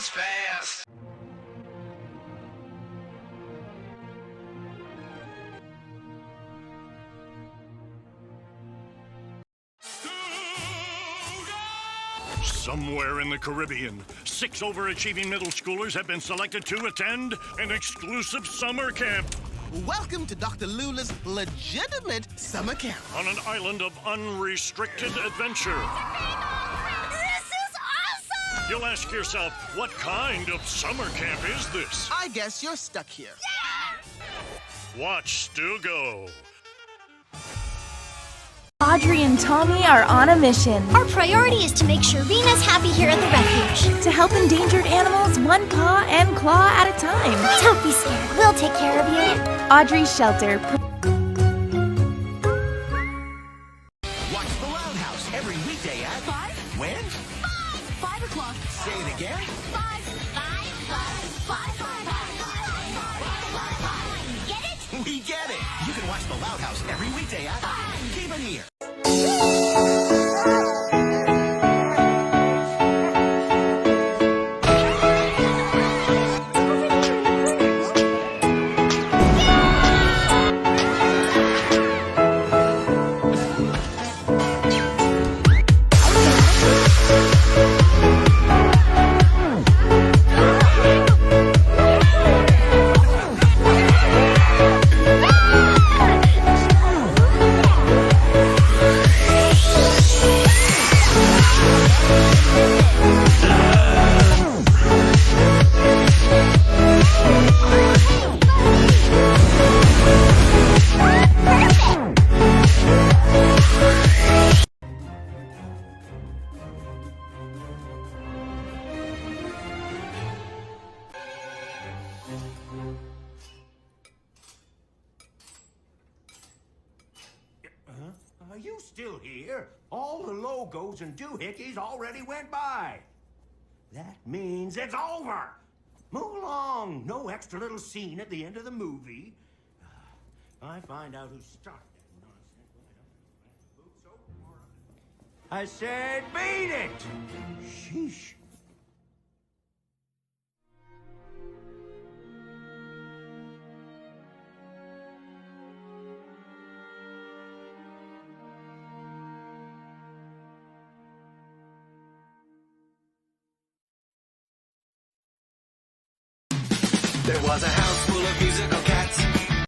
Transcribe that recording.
was fast. Somewhere in the Caribbean, 6 overachieving middle schoolers have been selected to attend an exclusive summer camp Welcome to Dr. Lula's legitimate summer camp. on an island of unrestricted adventure. This is awesome! You'll ask yourself, what kind of summer camp is this? I guess you're stuck here. Watch Stu go. Audrey and Tommy are on a mission Our priority is to make sure Rena's happy here at the refuge. to help endangered animals one paw and claw at a time. Don't be scared. We'll take care of you. Audrey's shelter. Watch The Loud House every weekday at 5? when? 5 o'clock. Say it again. 5. Get it? We get it. You can watch The Loud House every weekday at Keep It Here. Are you still here? All the logos and doohickeys already went by. That means it's over. Move along. No extra little scene at the end of the movie. I find out who started that nonsense. I said beat it. Sheesh. There was a house full of musical